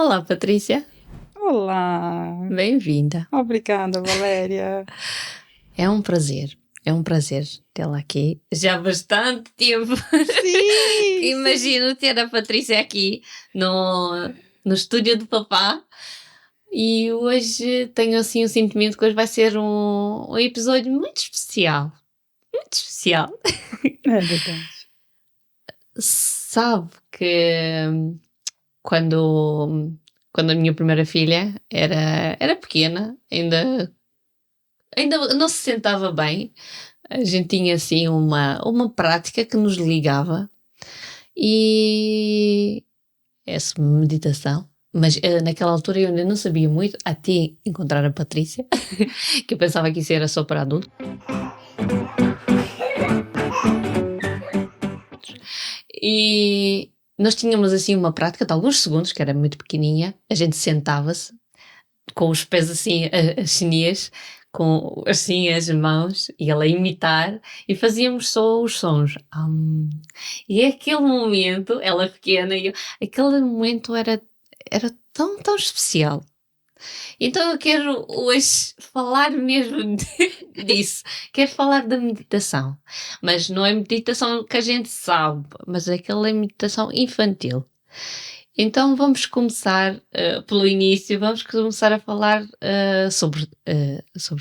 Olá, Patrícia. Olá, Bem-vinda. obrigada, Valéria. É um prazer tê-la aqui. Já há bastante tempo que Sim, sim. imagino ter a Patrícia aqui no estúdio do papá. E hoje tenho assim o sentimento que hoje vai ser um episódio muito especial. Muito especial. É verdade. Sabe que quando, quando a minha primeira filha era pequena, ainda não se sentava bem. A gente tinha assim uma prática que nos ligava e essa meditação. Mas naquela altura eu ainda não sabia muito, até encontrar a Patrícia, que eu pensava que isso era só para adultos. E nós tínhamos assim uma prática de alguns segundos, que era muito pequenininha. A gente sentava-se com os pés assim, as chinês, com assim as mãos, e ela a imitar, e fazíamos só os sons. E aquele momento, ela pequena, aquele momento era tão, tão especial. Então eu quero hoje falar mesmo disso. Quero falar da meditação. Mas não é meditação que a gente sabe, mas é aquela meditação infantil. Então vamos começar pelo início, vamos começar a falar sobre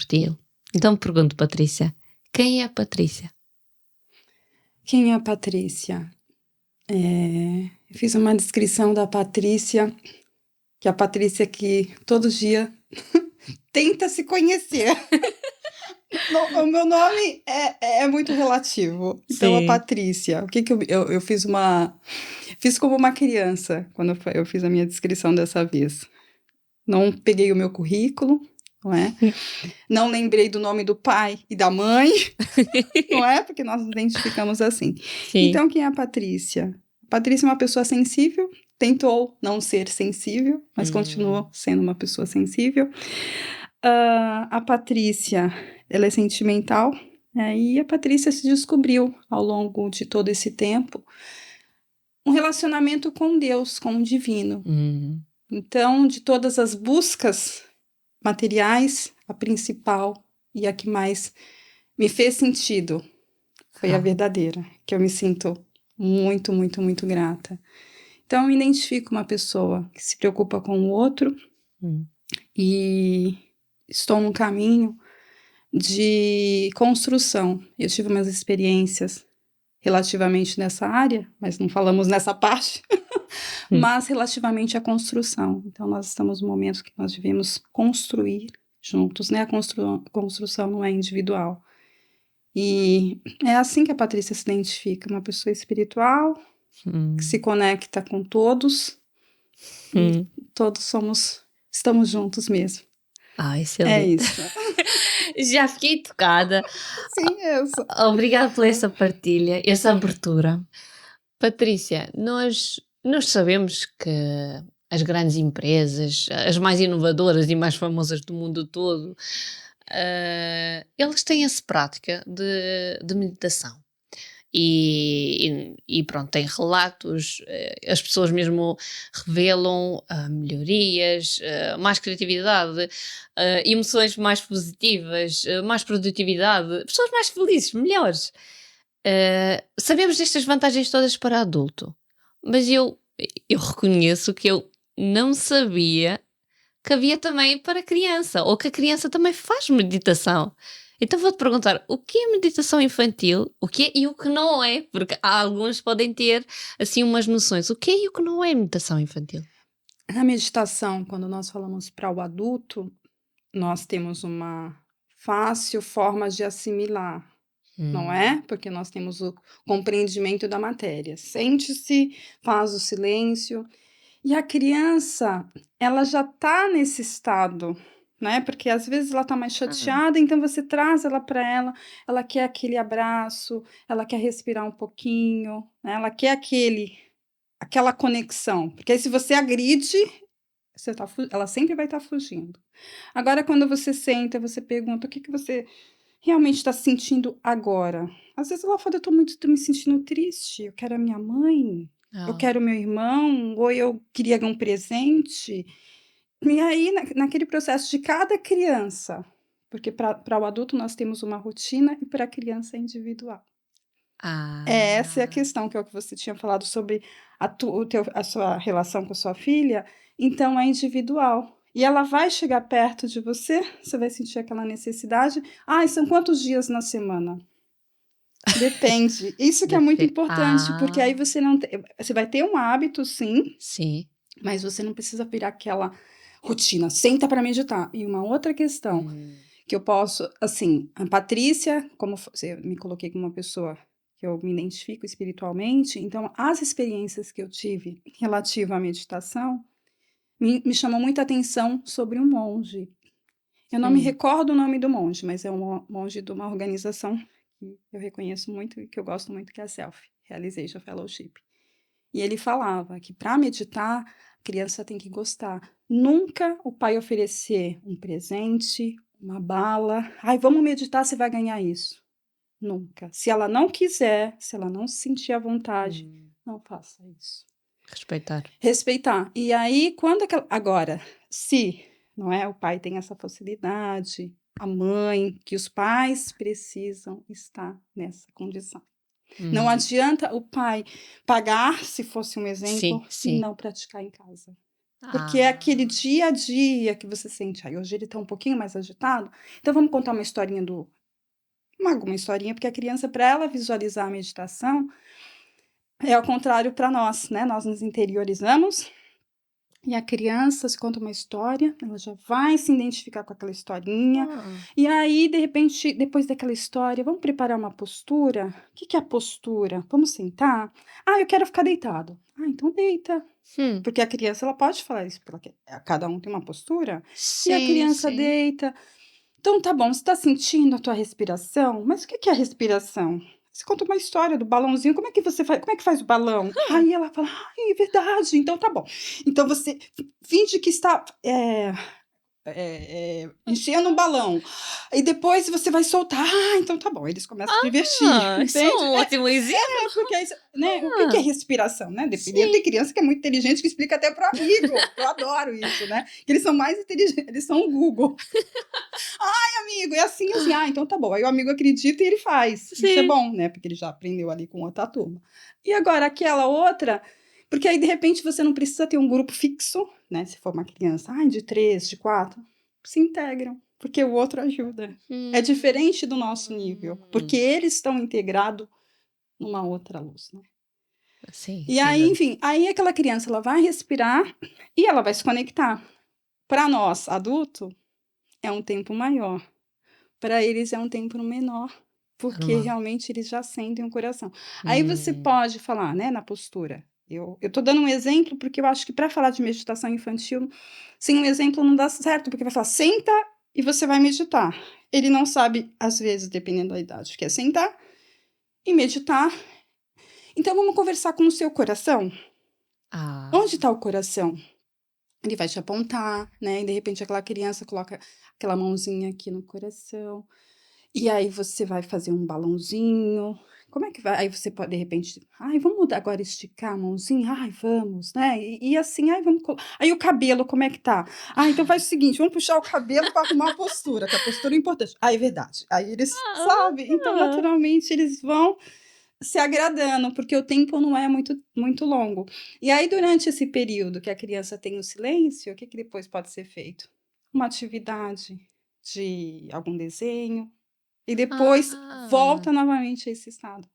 ti. Então pergunto, Patrícia, quem é a Patrícia? Quem é a Patrícia? Eu fiz uma descrição da Patrícia, que é a Patrícia que todo dia tenta se conhecer. O meu nome é muito relativo. Então, a Sim. Patrícia, o que eu fiz fiz como uma criança quando eu fiz a minha descrição dessa vez. Não peguei o meu currículo, não é? Não lembrei do nome do pai e da mãe, não é? Porque nós nos identificamos assim. Sim. Então, quem é a Patrícia? A Patrícia é uma pessoa sensível, tentou não ser sensível, mas continuou sendo uma pessoa sensível. A Patrícia, ela é sentimental, né? E a Patrícia se descobriu ao longo de todo esse tempo um relacionamento com Deus, com o divino. Então, de todas as buscas materiais, a principal e a que mais me fez sentido foi a verdadeira, que eu me sinto muito, muito, muito grata. Então, eu me identifico uma pessoa que se preocupa com o outro e estou num caminho de construção. Eu tive umas experiências relativamente nessa área, mas não falamos nessa parte, mas relativamente à construção. Então, nós estamos no momento que nós devemos construir juntos, né? A construção não é individual. E é assim que a Patrícia se identifica, uma pessoa espiritual, que se conecta com todos, e todos estamos juntos mesmo. Isso é É lindo. isso. Já fiquei tocada. Sim, isso. Obrigada por essa partilha, essa abertura. Patrícia, nós sabemos que as grandes empresas, as mais inovadoras e mais famosas do mundo todo, elas têm essa prática de meditação. E pronto, tem relatos, as pessoas mesmo revelam melhorias, mais criatividade, emoções mais positivas, mais produtividade, pessoas mais felizes, melhores. Sabemos destas vantagens todas para adulto, mas eu reconheço que eu não sabia que havia também para criança, ou que a criança também faz meditação. Então vou-te perguntar, o que é meditação infantil, o que é e o que não é? Porque há alguns podem ter, assim, umas noções. O que é e o que não é meditação infantil? Na meditação, quando nós falamos para o adulto, nós temos uma fácil forma de assimilar, não é? Porque nós temos o compreendimento da matéria. Sente-se, faz o silêncio. E a criança, ela já está nesse estado, né? Porque às vezes ela está mais chateada, então você traz ela para ela quer aquele abraço, ela quer respirar um pouquinho, né? Ela quer aquela conexão. Porque aí se você agride, ela sempre vai estar fugindo. Agora, quando você senta, você pergunta o que você realmente está sentindo agora. Às vezes ela fala, tô me sentindo triste, eu quero a minha mãe. eu Ah, quero meu irmão, ou eu queria um presente. E aí, naquele processo de cada criança, porque para o adulto nós temos uma rotina e para a criança é individual. Essa é a ah, questão, que é o que você tinha falado sobre a sua relação com a sua filha. Então, é individual. E ela vai chegar perto de você, você vai sentir aquela necessidade. Ah, são quantos dias na semana? Depende. Isso que é muito importante, porque aí ah, você não você vai ter um hábito, sim, sim. mas você não precisa virar aquela rotina. Senta para meditar. E uma outra questão Hum, que eu posso, assim, a Patrícia, como eu me coloquei como uma pessoa que eu me identifico espiritualmente, então as experiências que eu tive relativa à meditação me chamou muita atenção sobre um monge. Eu não me hum, recordo o nome do monge, mas é um monge de uma organização que eu reconheço muito e que eu gosto muito, que é a Self Realization Fellowship. E ele falava que para meditar, a criança tem que gostar. Nunca o pai oferecer um presente, uma bala. Ai, vamos meditar, você vai ganhar isso. Nunca. Se ela não quiser, se ela não se sentir à vontade, hum. não faça isso. Respeitar. Respeitar. E aí, quando aquela. Agora, se não é, o pai tem essa facilidade, a mãe, que os pais precisam estar nessa condição. Não Hum. adianta o pai pagar, se fosse um Sim, exemplo, e sim. não praticar em casa. Porque é aquele Ah, dia a dia que você sente, aí hoje ele está um pouquinho mais agitado, então vamos contar uma historinha alguma historinha, porque a criança, para ela visualizar a meditação, é ao contrário para nós, né? Nós nos interiorizamos e a criança, se conta uma história, ela já vai se identificar com aquela historinha. ah, E aí, de repente, depois daquela história, vamos preparar uma postura? O que que é a postura? Vamos sentar? Ah, eu quero ficar deitado. Ah, então deita. hum. Porque a criança, ela pode falar isso, porque cada um tem uma postura. E a Sim, criança sim. deita. Então, tá bom, você está sentindo a tua respiração? Mas o que que é a respiração? Você conta uma história do balãozinho, como é que você faz? Como é que faz o balão? Ah, Aí ela fala, ai, é verdade, então tá bom. Então você finge que está enchendo um balão. E depois você vai soltar. Ah, então tá bom. Eles começam a se divertir, isso é entende? um ótimo exemplo. Porque aí, né, o que que é Ah, respiração, né? Dependendo, tem sim. criança que é muito inteligente que explica até pro amigo. Eu adoro isso, né? Que eles são mais inteligentes, eles são o Google. Amigo, é assim, assim. Ah, então tá bom. Aí o amigo acredita e ele faz. Isso é Sim. bom, né? Porque ele já aprendeu ali com outra turma. E agora, aquela outra, porque aí de repente você não precisa ter um grupo fixo, né? Se for uma criança, de 3, de 4, se integram, porque o outro ajuda. É diferente do nosso nível, porque Hum. eles estão integrados numa outra luz, né? Sim, E sem aí, dúvida. enfim, aí aquela criança, ela vai respirar e ela vai se conectar. Para nós, adulto, é um tempo maior. Para eles é um tempo menor, porque Normal. realmente eles já sentem o coração. Aí você Hum. pode falar, né, na postura. Eu tô dando um exemplo porque eu acho que para falar de meditação infantil, sem um exemplo não dá certo, porque vai falar, senta e você vai meditar. Ele não sabe, às vezes, dependendo da idade, que é sentar e meditar. Então vamos conversar com o seu coração. Onde Ah. está o coração? Ele vai te apontar, né? E de repente aquela criança coloca aquela mãozinha aqui no coração. E aí você vai fazer um balãozinho. Como é que vai? Aí você pode, de repente, ai, vamos agora esticar a mãozinha? Ai, vamos, né? E assim, ai, vamos. Aí o cabelo, como é que tá? Ah, então faz o seguinte, vamos puxar o cabelo para arrumar a postura, que a postura é importante. Ah, é verdade. Aí eles, sabe? Então, Ah. naturalmente, eles vão se agradando, porque o tempo não é muito, muito longo. E aí, durante esse período que a criança tem o silêncio, o que, que depois pode ser feito? Uma atividade de algum desenho, e depois Ah. volta novamente a esse estado.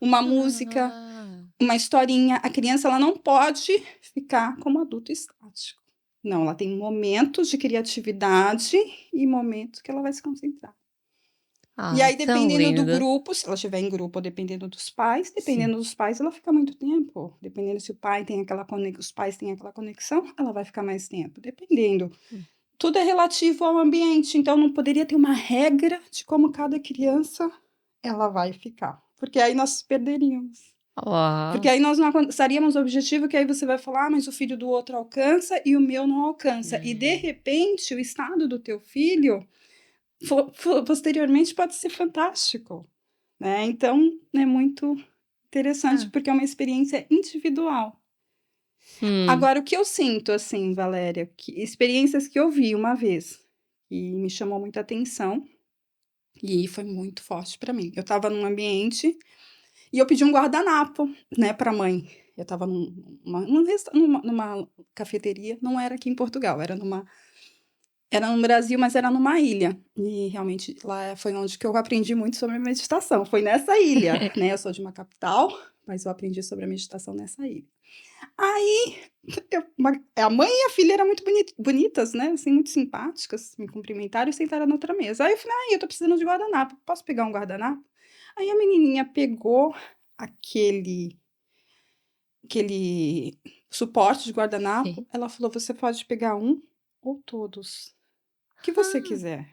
Uma música, Ah. uma historinha. A criança ela não pode ficar como adulto estático. Não, ela tem momentos de criatividade e momentos que ela vai se concentrar. E Ah, aí, tão dependendo do lindo. grupo, se ela estiver em grupo ou Sim. dependendo dos pais, ela fica muito tempo. Dependendo se o pai tem aquela conexão, os pais têm aquela conexão, ela vai ficar mais tempo. Dependendo. Hum. Tudo é relativo ao ambiente, então não poderia ter uma regra de como cada criança ela vai ficar, porque aí nós perderíamos. Porque Uau. aí nós não alcançaríamos o objetivo que aí você vai falar, mas o filho do outro alcança e o meu não alcança. E de Hum. repente o estado do teu filho posteriormente pode ser fantástico, né? Então é muito interessante, Ah. porque é uma experiência individual. Agora, o que eu sinto, assim, Valéria, experiências que eu vi uma vez, e me chamou muita atenção, e foi muito forte para mim. Eu estava num ambiente e eu pedi um guardanapo, né, para a mãe. Eu estava numa cafeteria, não era aqui em Portugal, era no Brasil, mas era numa ilha. E realmente lá foi onde que eu aprendi muito sobre meditação. Foi nessa ilha, né? Eu sou de uma capital, mas eu aprendi sobre a meditação nessa ilha. Aí, a mãe e a filha eram muito bonitas, né? Assim, muito simpáticas, me cumprimentaram e sentaram na outra mesa. Aí eu falei, eu tô precisando de guardanapo, posso pegar um guardanapo? Aí a menininha pegou aquele suporte de guardanapo, Sim. ela falou, você pode pegar um ou todos, o que você Ah. quiser.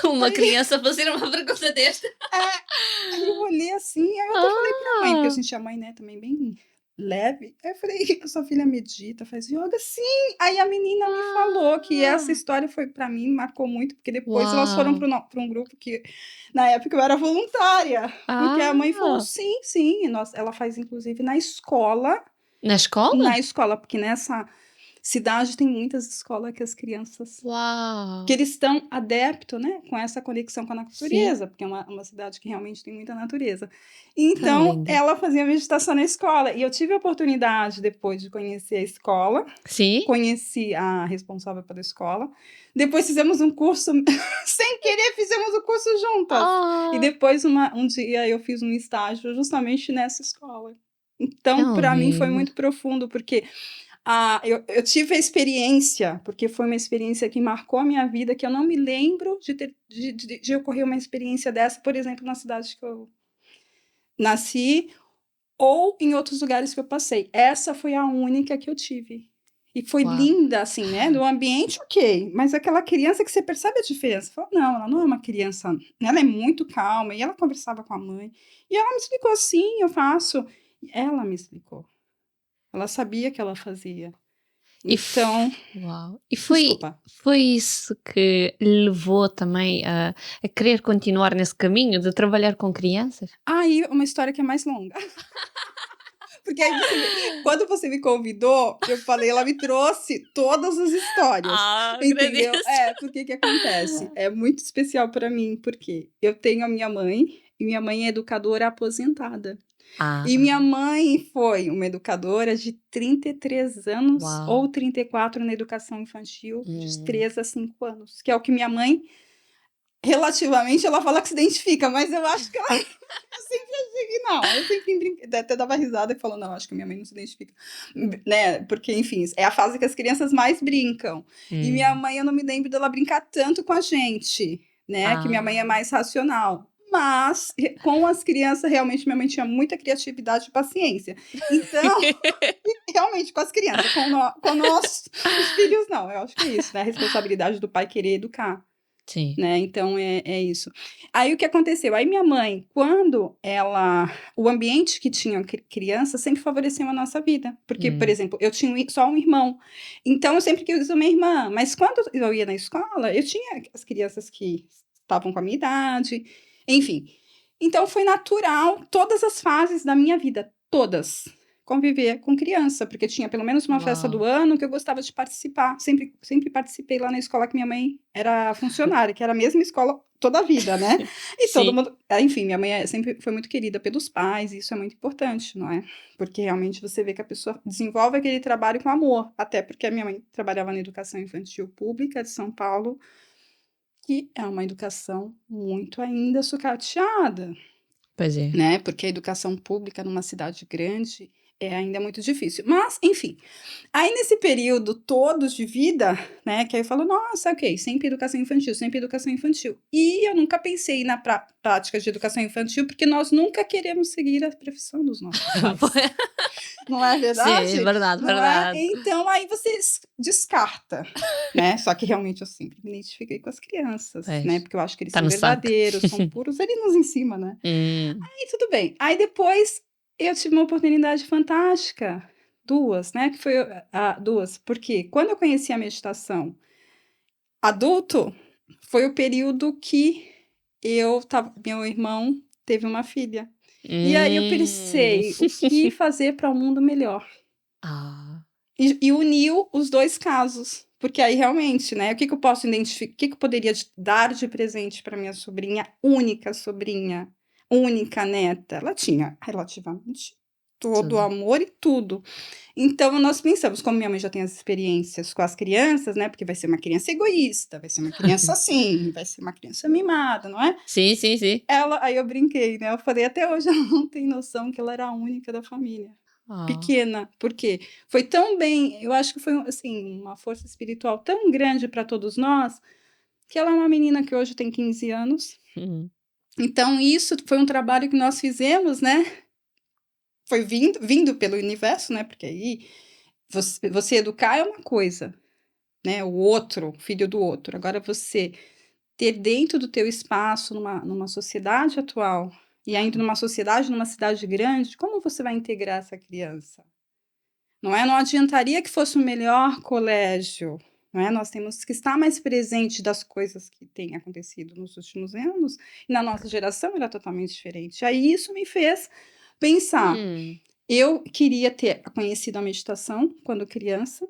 Uma Aí, criança fazer uma pergunta desta. aí eu olhei assim, aí eu até falei pra mãe, porque eu senti a mãe, né, também bem leve. Aí eu falei, a sua filha medita, faz yoga? Sim! Aí a menina me falou que essa história foi pra mim, marcou muito, porque depois elas foram Uau! pra um grupo que, na época, eu era voluntária. Porque a mãe falou, Ah! sim, sim. Ela faz, inclusive, na escola, Na escola? porque nessa cidade tem muitas escolas que as crianças que Uau! eles estão adeptos, né, com essa conexão com a Sim, natureza, porque é uma cidade que realmente tem muita natureza. tão Então, linda. ela fazia meditação na escola, e eu tive a oportunidade, depois de conhecer a escola, Sim? conheci a responsável pela escola, depois fizemos um curso, sem querer fizemos o curso juntas, e Ah, depois um dia eu fiz um estágio justamente nessa escola. Então, tão para mim foi linda. muito profundo, porque eu tive a experiência, porque foi uma experiência que marcou a minha vida, que eu não me lembro de ocorrer uma experiência dessa, por exemplo, na cidade que eu nasci, ou em outros lugares que eu passei. Essa foi a única que eu tive. E foi Uau! linda, assim, né? Do ambiente, ok. Mas aquela criança que você percebe a diferença. Fala, não, ela não é uma criança. Ela é muito calma. E ela conversava com a mãe. E ela me explicou, sim, eu faço. E ela me explicou. Ela sabia que ela fazia. Então, Uau! E desculpa. foi isso que lhe levou também a querer continuar nesse caminho de trabalhar com crianças? Aí, uma história que é mais longa. Porque aí quando você me convidou, eu falei, ela me trouxe todas as histórias, entendeu? Agradeço. Porque que acontece? É muito especial para mim, porque eu tenho a minha mãe, e minha mãe é educadora aposentada. Ah, E minha mãe foi uma educadora de 33 anos uau! ou 34 na educação infantil, de Hum. 3 a 5 anos, que é o que minha mãe, relativamente, ela fala que se identifica, mas eu acho que ela eu sempre achei que não. Eu sempre até dava risada e falou, não, acho que minha mãe não se identifica, né? Porque, enfim, é a fase que as crianças mais brincam. E minha mãe, eu não me lembro dela brincar tanto com a gente, né? Que minha mãe é Ah, mais racional. Mas, com as crianças, realmente, minha mãe tinha muita criatividade e paciência. Então, realmente, com as crianças, com nós, os filhos, não. Eu acho que é isso, né? A responsabilidade do pai querer educar. sim. Né, então é isso. Aí o que aconteceu? Aí minha mãe, o ambiente que tinha criança sempre favoreceu a nossa vida, porque, por exemplo, eu tinha só um irmão, então eu sempre quis uma irmã, mas quando eu ia na escola, eu tinha as crianças que estavam com a minha idade, enfim. Então foi natural, todas as fases da minha vida, todas, conviver com criança, porque tinha pelo menos uma festa Uau! do ano que eu gostava de participar. Sempre participei lá na escola que minha mãe era funcionária, que era a mesma escola toda a vida, né? E todo Sim. mundo. Enfim, minha mãe sempre foi muito querida pelos pais, e isso é muito importante, não é? Porque realmente você vê que a pessoa desenvolve aquele trabalho com amor. Até porque a minha mãe trabalhava na educação infantil pública de São Paulo, que é uma educação muito ainda sucateada, Pois é. né? Porque a educação pública numa cidade grande é ainda muito difícil. Mas, enfim, aí nesse período todo de vida, né, que aí eu falo, nossa, ok, sempre educação infantil, sempre educação infantil. E eu nunca pensei na prática de educação infantil, porque nós nunca queremos seguir a profissão dos nossos pais. Não é Sim, é verdade? verdade, Não é? verdade. Então aí você descarta, né? Só que realmente eu sempre me identifiquei com as crianças, Pois, né? Porque eu acho que eles está são no sangue. verdadeiros, são puros, eles nos em cima, né? Hum, E tudo bem. Aí depois eu tive uma oportunidade fantástica, duas, né? Que foi duas, porque quando eu conheci a meditação adulto, foi o período que meu irmão teve uma filha. E aí eu pensei, o que fazer para um mundo melhor? Ah, E uniu os dois casos. Porque aí realmente, né? O que eu posso identificar? O que eu poderia dar de presente para minha sobrinha, única neta? Ela tinha relativamente todo o tudo. amor e tudo. Então nós pensamos, como minha mãe já tem as experiências com as crianças, né? Porque vai ser uma criança egoísta, vai ser uma criança assim, vai ser uma criança mimada, não é? Sim, sim, sim. Aí eu brinquei, né? Eu falei, até hoje ela não tem noção que ela era a única da família. Ah, Pequena, porque foi tão bem, eu acho que foi assim, uma força espiritual tão grande para todos nós, que ela é uma menina que hoje tem 15 anos. hum, Então, isso foi um trabalho que nós fizemos, né? Foi vindo pelo universo, né? Porque aí você educar é uma coisa, né? O outro, filho do outro. Agora, você ter dentro do teu espaço, numa sociedade atual, e ainda numa sociedade, numa cidade grande, como você vai integrar essa criança? Não é? Não adiantaria que fosse o melhor colégio, não é? Nós temos que estar mais presente das coisas que têm acontecido nos últimos anos, e na nossa geração era totalmente diferente. Aí isso me fez pensar. hum, Eu queria ter conhecido a meditação quando criança,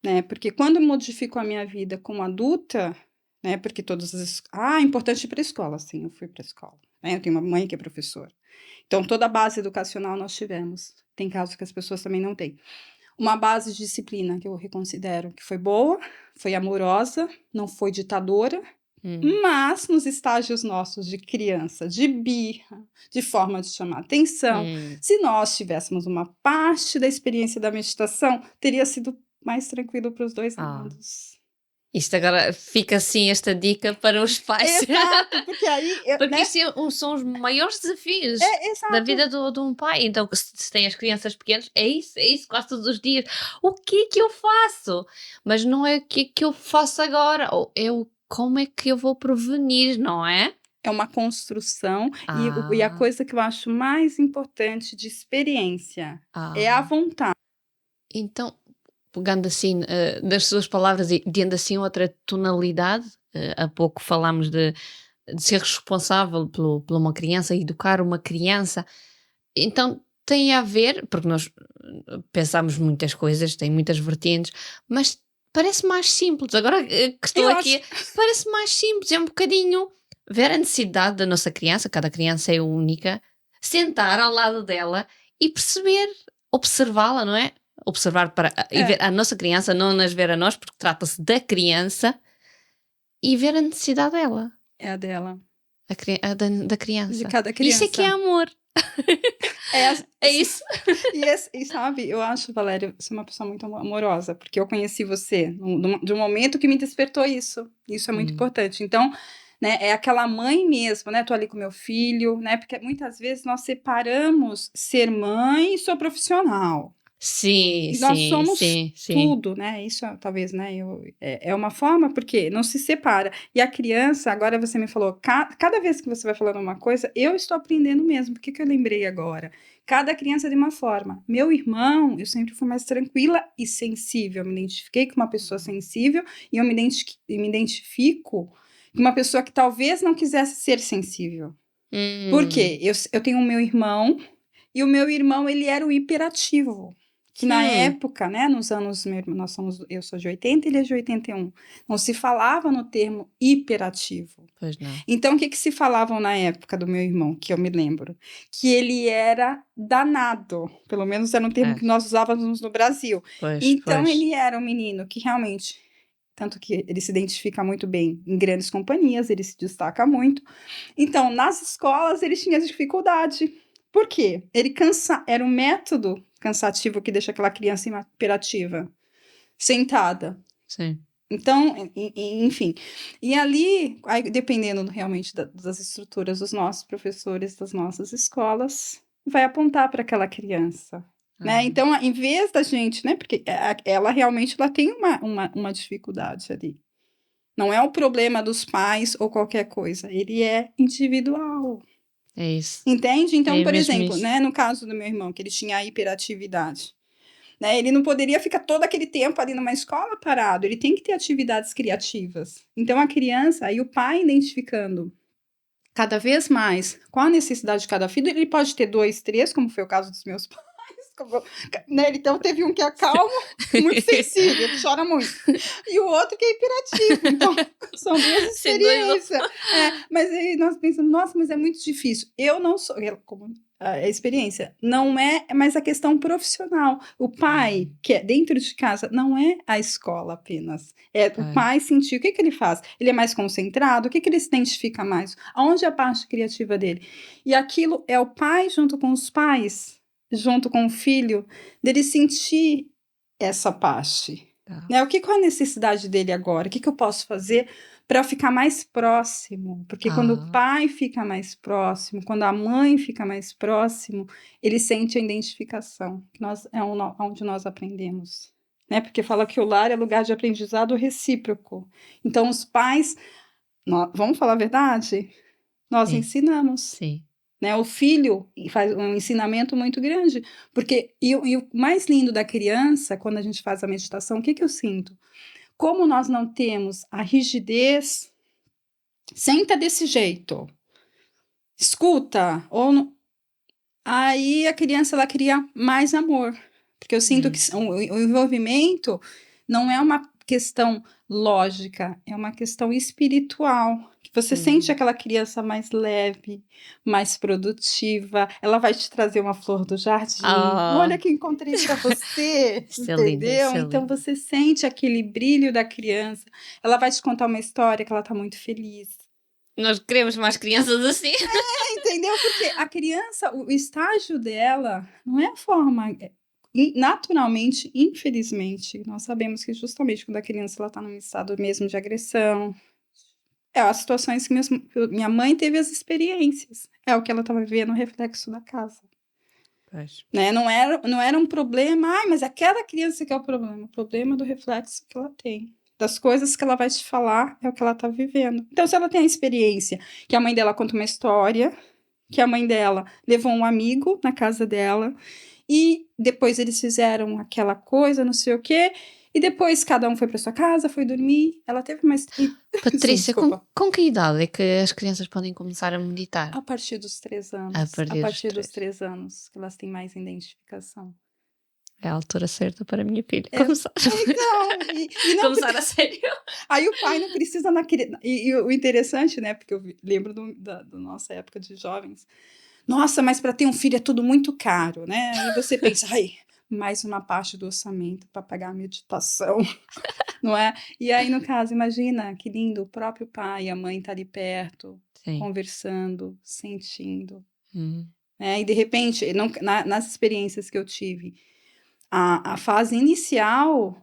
né? Porque quando modificou a minha vida como adulta, né? Porque todas as... Ah, é importante ir para a escola. Sim, eu fui para a escola. Né? Eu tenho uma mãe que é professora. Então, toda a base educacional nós tivemos. Tem casos que as pessoas também não têm. Uma base de disciplina que eu reconsidero que foi boa, foi amorosa, não foi ditadora, hum. mas nos estágios nossos de criança, de birra, de forma de chamar atenção, Hum. se nós tivéssemos uma parte da experiência da meditação, teria sido mais tranquilo para os dois Ah. lados. Isto agora fica assim esta dica para os pais, Exato, porque aí, porque né? isto são os maiores desafios da Exato. vida de um pai. Então, se tem as crianças pequenas, é isso, quase todos os dias. O que é que eu faço? Mas não é o que é que eu faço agora, ou é o como é que eu vou prevenir, não é? É uma construção, e a Ah, coisa que eu acho mais importante de experiência é a ah. vontade. Então, pegando assim, das suas palavras e tendo assim outra tonalidade, há pouco falámos de ser responsável por uma criança, educar uma criança. Então tem a ver, porque nós pensamos muitas coisas, tem muitas vertentes, mas parece mais simples. Agora que estou Eu acho. aqui, parece mais simples, é um bocadinho ver a necessidade da nossa criança, cada criança é única, sentar ao lado dela e perceber, observá-la, não é? Observar para e ver É, a nossa criança, não nas ver a nós, porque trata-se da criança, e ver a necessidade dela. é a dela, Da de criança. cada Isso é que é criança. amor. É, É isso? e sabe, eu acho, Valéria, você é uma pessoa muito amorosa, porque eu conheci você de um momento que me despertou isso. Isso é muito Hum. importante. Então, né, é aquela mãe mesmo, né? Tô ali com meu filho, né? Porque muitas vezes nós separamos ser mãe e sou profissional. Sim, E nós sim, somos sim, sim. tudo, né? Isso talvez, né? É uma forma, porque não se separa. E a criança, agora você me falou, cada vez que você vai falando uma coisa, eu estou aprendendo mesmo. Por que que eu lembrei agora? Cada criança é de uma forma. Meu irmão, eu sempre fui mais tranquila e sensível. Eu me identifiquei com uma pessoa sensível e eu me identifico com uma pessoa que talvez não quisesse ser sensível. Por Hum. quê? Eu tenho o meu irmão, e o meu irmão, ele era o hiperativo. Que na Hum. época, né, nos anos, eu sou de 80, ele é de 81, não se falava no termo hiperativo. Pois não. Então, o que que se falavam na época do meu irmão, que eu me lembro? Que ele era danado, pelo menos era um termo É. que nós usávamos no Brasil. Pois, Então, pois. ele era um menino que realmente, tanto que ele se identifica muito bem em grandes companhias, ele se destaca muito. Então, nas escolas, ele tinha dificuldade. Por quê? Era um método cansativo que deixa aquela criança hiperativa, sentada. Sim. Então, enfim. E ali, aí, dependendo realmente das estruturas dos nossos professores, das nossas escolas, vai apontar para aquela criança. Né? Ah. Então, em vez da gente, né? Porque ela realmente ela tem uma dificuldade ali. Não é o problema dos pais ou qualquer coisa, ele é individual. É isso. Entende? Então, É por mesmo exemplo, isso. né, no caso do meu irmão, que ele tinha a hiperatividade, né, ele não poderia ficar todo aquele tempo ali numa escola parado, ele tem que ter atividades criativas. Então, a criança, aí o pai identificando cada vez mais, qual a necessidade de cada filho. Ele pode ter 2, 3, como foi o caso dos meus pais. Né? Então teve um que é calmo, muito sensível, que chora muito, e o outro que é hiperativo. Então são duas experiências. Mas aí nós pensamos, nossa, mas é muito difícil. Eu não sou, como a experiência, não é mais a questão profissional. O pai, que é dentro de casa, não é a escola apenas. É o pai sentir, o que ele faz? Ele é mais concentrado, o que ele se identifica mais? Aonde é a parte criativa dele? E aquilo é o pai junto com os pais, junto com o filho, dele sentir essa parte. Né? Qual é a necessidade dele agora? O que eu posso fazer para ficar mais próximo? Porque quando o pai fica mais próximo, quando a mãe fica mais próximo, ele sente a identificação, que é onde nós aprendemos. Né? Porque fala que o lar é lugar de aprendizado recíproco. Então, os pais, vamos falar a verdade? Nós ensinamos. Sim. Né? O filho faz um ensinamento muito grande, porque e o mais lindo da criança, quando a gente faz a meditação, o que eu sinto? Como nós não temos a rigidez, senta desse jeito, escuta, aí a criança ela cria mais amor, porque eu sinto que o envolvimento não é uma questão lógica, é uma questão espiritual. Você sente aquela criança mais leve, mais produtiva. Ela vai te trazer uma flor do jardim. Olha que encontrei para você, entendeu? Então você sente aquele brilho da criança. Ela vai te contar uma história que ela está muito feliz. Nós queremos mais crianças assim. Entendeu? Porque a criança, o estágio dela não é a forma... Naturalmente, infelizmente, nós sabemos que justamente quando a criança está num estado mesmo de agressão, as situações que minha mãe teve as experiências. É o que ela estava vivendo, o reflexo da casa. Né? Não era um problema, mas aquela criança que é o problema do reflexo que ela tem. Das coisas que ela vai te falar, é o que ela está vivendo. Então, se ela tem a experiência que a mãe dela conta uma história, que a mãe dela levou um amigo na casa dela, e depois eles fizeram aquela coisa, não sei o quê, e depois cada um foi para sua casa, foi dormir. Ela teve mais... Patrícia, com que idade é que as crianças podem começar a meditar? A partir dos 3 anos. A partir dos 3 anos que elas têm mais identificação. É a altura certa para a minha filha começar. Então, começar a sério. Aí o pai não precisa E o interessante, né? Porque eu lembro da nossa época de jovens. Nossa, mas para ter um filho é tudo muito caro, né? E você pensa, mais uma parte do orçamento para pagar a meditação, não é? E aí, no caso, imagina que lindo, o próprio pai e a mãe tá ali perto, conversando, sentindo. Né? E de repente, nas experiências que eu tive, a fase inicial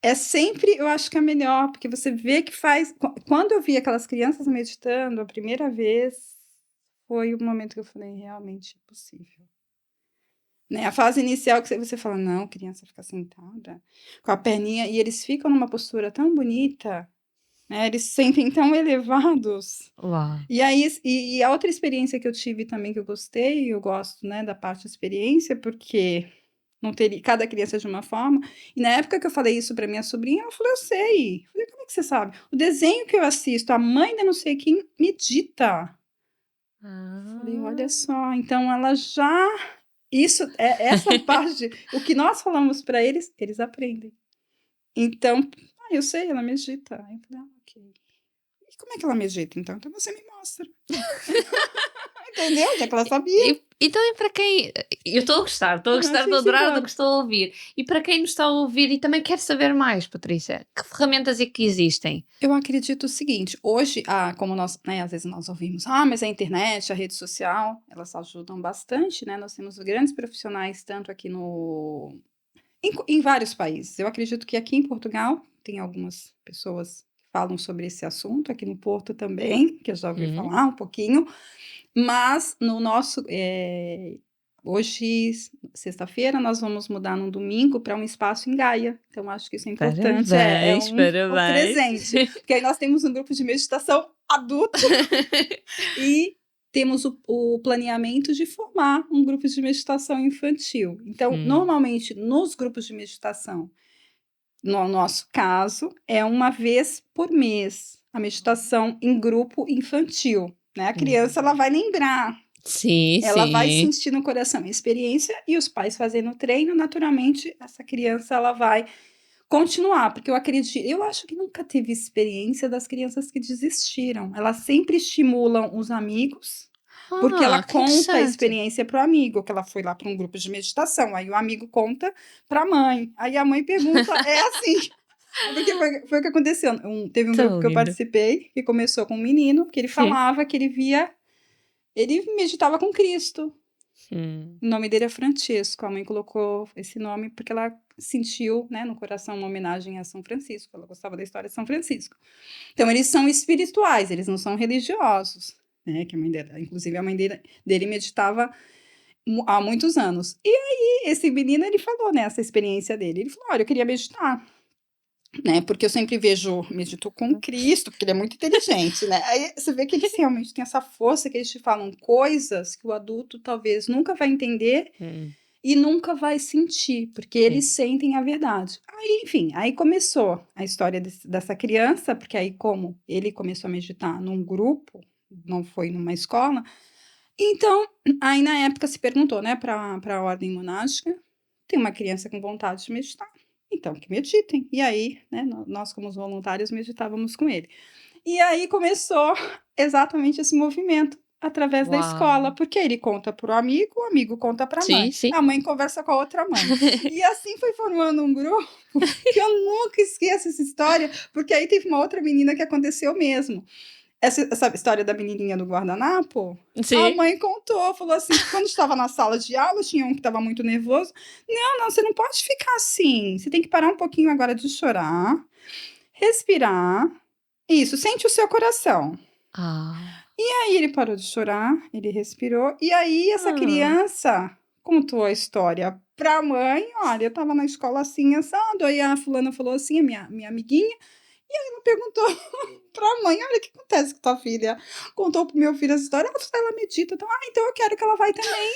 é sempre, eu acho que é melhor, porque você vê que faz... Quando eu vi aquelas crianças meditando a primeira vez, foi o momento que eu falei, realmente é possível. Né? A fase inicial que você fala, não, criança fica sentada, com a perninha, e eles ficam numa postura tão bonita, né? Eles se sentem tão elevados. Uau. E aí, e a outra experiência que eu tive também, que eu gostei, eu gosto, né, da parte da experiência, porque... não teria, cada criança de uma forma. E na época que eu falei isso para minha sobrinha, ela falou, eu sei. Eu falei, como é que você sabe? O desenho que eu assisto, a mãe da não sei quem medita. Falei, olha só. Então ela já... Isso, essa parte, o que nós falamos para eles, eles aprendem. Então, eu sei, ela medita. Aí eu falei, ok. E como é que ela medita, então? Então você me mostra. Entendeu? Já que ela sabia. Então, e para quem... Eu estou a gostar, estou a adorar do que estou a ouvir. E para quem nos está a ouvir e também quer saber mais, Patrícia, que ferramentas é que existem? Eu acredito o seguinte, hoje, como nós, né, às vezes nós ouvimos, mas a internet, a rede social, elas ajudam bastante, né? Nós temos grandes profissionais, tanto aqui em vários países. Eu acredito que aqui em Portugal tem algumas pessoas que falam sobre esse assunto, aqui no Porto também, que eu já ouvi falar um pouquinho, mas no nosso... hoje, sexta-feira, nós vamos mudar num domingo para um espaço em Gaia. Então, acho que isso é importante. Parabéns, Um presente. Porque aí nós temos um grupo de meditação adulto e temos o planeamento de formar um grupo de meditação infantil. Então, normalmente, nos grupos de meditação, no nosso caso, é uma vez por mês a meditação em grupo infantil. né? A criança, ela vai lembrar. Sim, Ela vai sim. sentir no coração a experiência e os pais fazendo o treino, naturalmente, essa criança, ela vai continuar, porque eu acho que nunca teve experiência das crianças que desistiram. Elas sempre estimulam os amigos, porque ela Que conta a interessante. experiência para o amigo, que ela foi lá para um grupo de meditação, aí o amigo conta para a mãe, aí a mãe pergunta, é assim, porque foi o que aconteceu. Teve um Tão grupo que eu lindo. participei, que começou com um menino, que ele falava que ele meditava com Cristo. Hum. O nome dele é Francisco. A mãe colocou esse nome porque ela sentiu, né, no coração uma homenagem a São Francisco. Ela gostava da história de São Francisco. Então, eles são espirituais, eles não são religiosos. Né, que a mãe dela, inclusive, a mãe dele meditava há muitos anos. E aí, esse menino, ele falou, né, essa experiência dele. Ele falou, olha, eu queria meditar. Né, porque eu sempre medito com Cristo, porque ele é muito inteligente, né? Aí você vê que eles realmente têm essa força, que eles te falam coisas que o adulto talvez nunca vai entender e nunca vai sentir, porque eles sentem a verdade. Aí, enfim, aí começou a história dessa criança, porque aí como ele começou a meditar num grupo, não foi numa escola, então, aí na época se perguntou, né, para a ordem monástica, tem uma criança com vontade de meditar, então que meditem. E aí, né, nós como os voluntários meditávamos com ele. E aí começou exatamente esse movimento através da escola, Uau. porque ele conta para o amigo conta para Sim, sim. a mãe conversa com a outra mãe. E assim foi formando um grupo que eu nunca esqueço essa história, porque aí teve uma outra menina que aconteceu mesmo. Essa história da menininha do guardanapo, a Sim. mãe contou, falou assim, que quando estava na sala de aula, tinha um que estava muito nervoso. Não, você não pode ficar assim. Você tem que parar um pouquinho agora de chorar, respirar. Isso, sente o seu coração. Ah. Aí ele parou de chorar, ele respirou, e aí essa criança contou a história para a mãe. Olha, eu estava na escola assim, assado, aí a fulana falou assim, a minha amiguinha, e aí ela perguntou para a mãe, olha o que acontece com tua filha. Contou pro meu filho essa história, ela medita, então eu quero que ela vai também,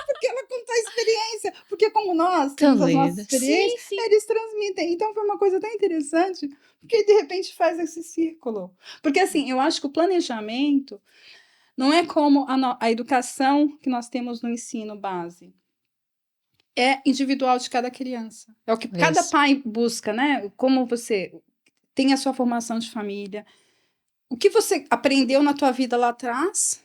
porque ela conta a experiência, porque como nós Tão temos as nossas linda. experiências, Sim, sim. eles transmitem. Então foi uma coisa tão interessante, porque de repente faz esse círculo. Porque assim, eu acho que o planejamento não é como a educação que nós temos no ensino base. É individual de cada criança. É o que cada Isso. pai busca, né? Como você tem a sua formação de família, o que você aprendeu na tua vida lá atrás,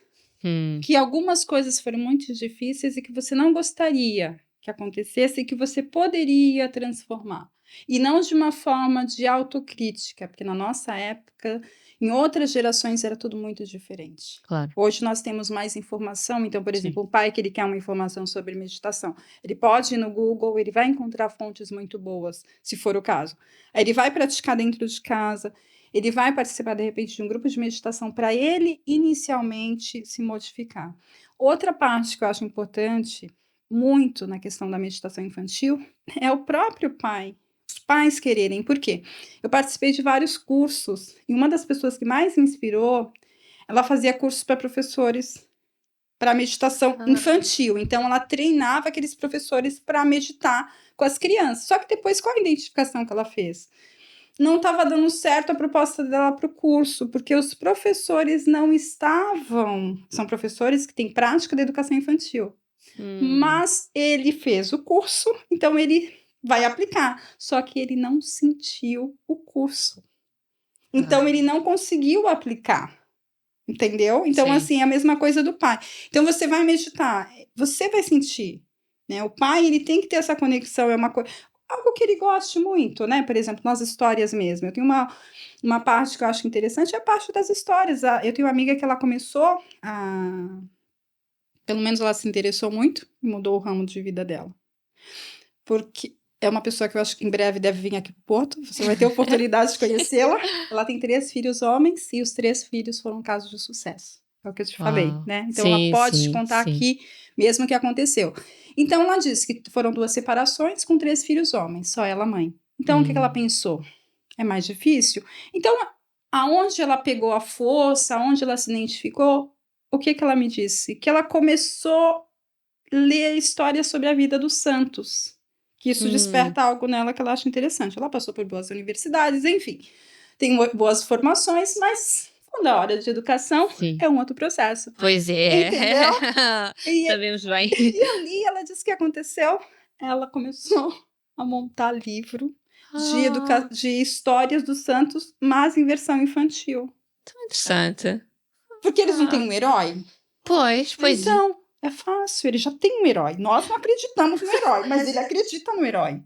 que algumas coisas foram muito difíceis e que você não gostaria que acontecesse e que você poderia transformar. E não de uma forma de autocrítica, porque na nossa época, em outras gerações, era tudo muito diferente. Claro. Hoje nós temos mais informação, então, por Sim. exemplo, um pai que ele quer uma informação sobre meditação, ele pode ir no Google, ele vai encontrar fontes muito boas, se for o caso. Aí ele vai praticar dentro de casa, ele vai participar, de repente, de um grupo de meditação para ele, inicialmente, se modificar. Outra parte que eu acho importante, muito na questão da meditação infantil, é o próprio pai. Os pais quererem. Por quê? Eu participei de vários cursos, e uma das pessoas que mais me inspirou, ela fazia cursos para professores para meditação infantil. Então, ela treinava aqueles professores para meditar com as crianças. Só que depois, qual a identificação que ela fez? Não estava dando certo a proposta dela para o curso, porque os professores não estavam. São professores que têm prática da educação infantil. Mas ele fez o curso, então ele vai aplicar. Só que ele não sentiu o curso. Então ele não conseguiu aplicar. Entendeu? Então, Sim. assim, é a mesma coisa do pai. Então, você vai meditar, você vai sentir. Né? O pai, ele tem que ter essa conexão, é uma coisa. Algo que ele goste muito, né? Por exemplo, nas histórias mesmo. Eu tenho uma parte que eu acho interessante, é a parte das histórias. Eu tenho uma amiga que ela começou a. Pelo menos ela se interessou muito e mudou o ramo de vida dela. Porque é uma pessoa que eu acho que em breve deve vir aqui para o Porto. Você vai ter a oportunidade de conhecê-la. Ela tem 3 filhos homens e os 3 filhos foram casos de sucesso. É o que eu te falei, né? Então ela pode te contar aqui mesmo o que aconteceu. Então ela disse que foram 2 separações com 3 filhos homens, só ela mãe. Então o que ela pensou? É mais difícil? Então aonde ela pegou a força, aonde ela se identificou, o que ela me disse? Que ela começou a ler histórias sobre a vida dos santos. Que isso desperta algo nela que ela acha interessante. Ela passou por boas universidades, enfim. Tem boas formações, mas Quando a hora de educação Sim. é um outro processo. Pois é. Entendeu? E, Sabemos bem. e ali ela disse que aconteceu. Ela começou a montar livro de histórias dos santos, mas em versão infantil. Tão interessante. Porque eles não têm um herói. Pois. Então, é fácil, ele já tem um herói. Nós não acreditamos no herói, mas ele acredita no herói.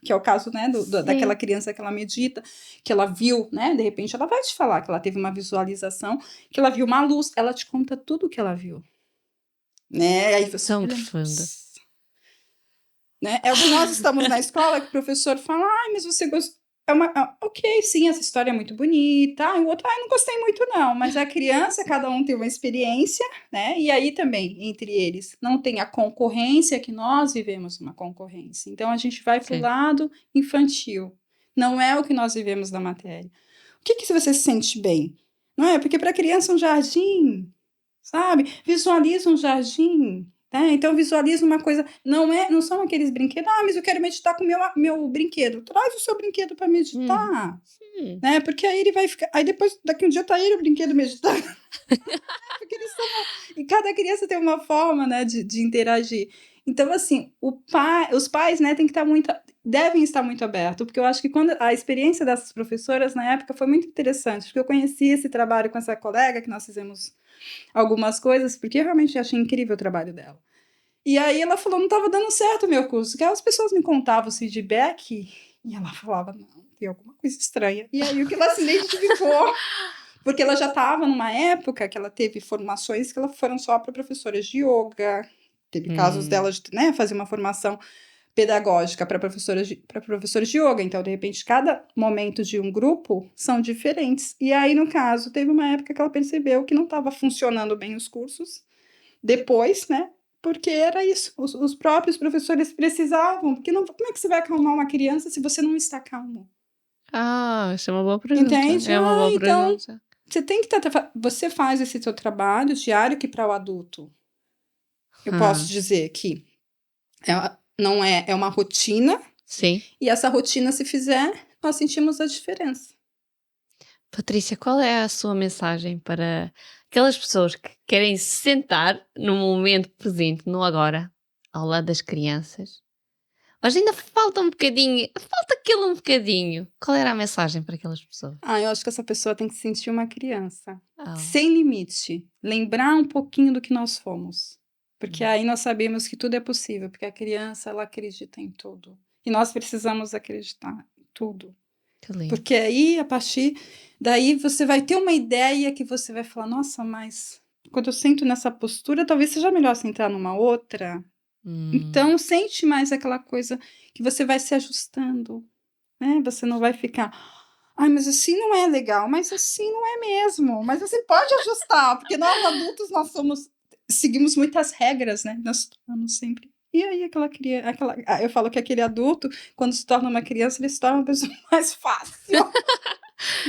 Que é o caso, né, daquela criança que ela medita, que ela viu, né, de repente ela vai te falar que ela teve uma visualização, que ela viu uma luz, ela te conta tudo o que ela viu. Né, aí você... Tão profundo. Né? Nós estamos na escola que o professor fala, mas você gostou... ok, sim, essa história é muito bonita. O outro, não gostei muito não. Mas a criança, cada um tem uma experiência, né? E aí também, entre eles, não tem a concorrência, que nós vivemos uma concorrência. Então, a gente vai para o lado infantil. Não é o que nós vivemos da matéria. O que se você se sente bem? Não é? Porque para a criança um jardim, sabe? Visualiza um jardim. Então visualiza uma coisa, não são aqueles brinquedos, mas eu quero meditar com o meu brinquedo. Traz o seu brinquedo para meditar, né? Porque aí ele vai ficar, aí depois, daqui um dia tá ele o brinquedo meditando. Porque e cada criança tem uma forma, né, de interagir. Então, assim, os pais, né, devem estar muito abertos, porque eu acho que quando a experiência dessas professoras na época foi muito interessante, porque eu conheci esse trabalho com essa colega, que nós fizemos algumas coisas, porque eu realmente achei incrível o trabalho dela. E aí ela falou, não estava dando certo o meu curso, que as pessoas me contavam o feedback, e ela falava, não, tem alguma coisa estranha. E aí o que ela se identificou, porque ela já estava numa época que ela teve formações que foram só para professoras de yoga, teve casos dela de, né, fazer uma formação pedagógica para professores de yoga. Então, de repente, cada momento de um grupo são diferentes. E aí, no caso, teve uma época que ela percebeu que não estava funcionando bem os cursos. Depois, né? Porque era isso. Os próprios professores precisavam. Porque como é que você vai acalmar uma criança se você não está calmo? Isso é uma boa pergunta. Entende? É uma boa então, pergunta. Você tem que você faz esse seu trabalho diário, que para o adulto, eu posso dizer que não é uma rotina. Sim. E essa rotina, se fizer, nós sentimos a diferença. Patrícia, qual é a sua mensagem para aquelas pessoas que querem se sentar no momento presente, no agora, ao lado das crianças, mas ainda falta um bocadinho, falta aquele um bocadinho. Qual era a mensagem para aquelas pessoas? Eu acho que essa pessoa tem que se sentir uma criança, sem limite, lembrar um pouquinho do que nós fomos. Porque aí nós sabemos que tudo é possível, porque a criança, ela acredita em tudo. E nós precisamos acreditar em tudo. Que lindo. Porque aí, a partir daí, você vai ter uma ideia que você vai falar, nossa, mas quando eu sento nessa postura, talvez seja melhor sentar numa outra. Então, sente mais aquela coisa que você vai se ajustando, né? Você não vai ficar, mas assim não é legal, mas assim não é mesmo. Mas você pode ajustar, porque nós adultos, seguimos muitas regras, né? Nós estamos sempre... E aí eu falo que aquele adulto, quando se torna uma criança, ele se torna uma pessoa mais fácil.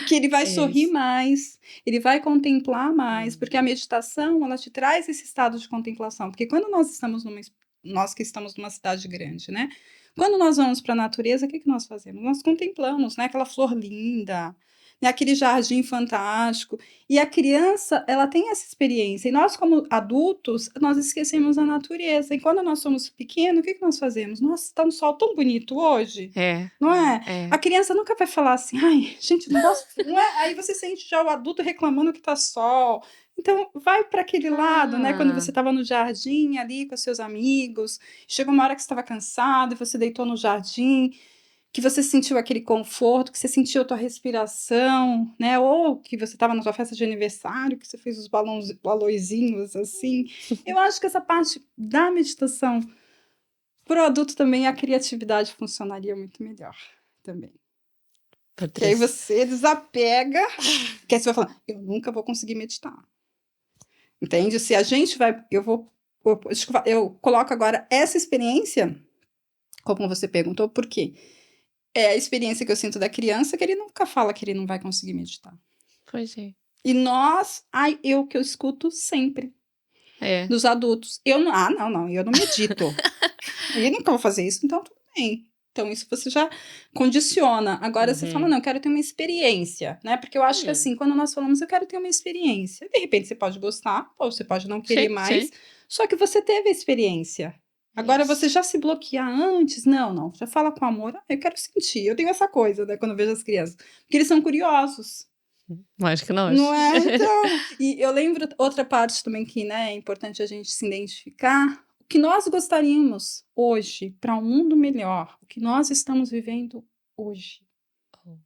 Que ele vai sorrir mais, ele vai contemplar mais, porque a meditação, ela te traz esse estado de contemplação. Porque quando nós que estamos numa cidade grande, né? Quando nós vamos para a natureza, o que nós fazemos? Nós contemplamos, né? Aquela flor linda, né? Aquele jardim fantástico. E a criança, ela tem essa experiência. E nós, como adultos, nós esquecemos a natureza. E quando nós somos pequenos, o que nós fazemos? Nossa, está um sol tão bonito hoje. Não é? A criança nunca vai falar assim, ai, gente, não gosto. Não é? Aí você sente já o adulto reclamando que está sol. Então, vai para aquele lado, né? Quando você estava no jardim ali com os seus amigos, chegou uma hora que você estava cansado e você deitou no jardim, que você sentiu aquele conforto, que você sentiu a tua respiração, né? Ou que você estava na sua festa de aniversário, que você fez os balõezinhos assim. Eu acho que essa parte da meditação, para o adulto também, a criatividade funcionaria muito melhor também. Porque aí você desapega, que aí você vai falar, eu nunca vou conseguir meditar. Entende? Se a gente vai... Eu coloco agora essa experiência, como você perguntou, por quê? É a experiência que eu sinto da criança, que ele nunca fala que ele não vai conseguir meditar. Pois é. E que eu escuto sempre. Dos adultos. Eu não medito. Eu nunca vou fazer isso, então tudo bem. Então, isso você já condiciona. Agora você fala, Uhum. não, eu quero ter uma experiência, né? Porque eu acho que assim, quando nós falamos, eu quero ter uma experiência, de repente você pode gostar, ou você pode não querer Sim, mais, sim. só que você teve a experiência. Agora você Isso. já se bloquear antes, não, já fala com amor, eu quero sentir. Eu tenho essa coisa, né, quando eu vejo as crianças, porque eles são curiosos. Mais que nós. Não é? Então, e eu lembro outra parte também que, né, é importante a gente se identificar. O que nós gostaríamos hoje para um mundo melhor, o que nós estamos vivendo hoje. Oh.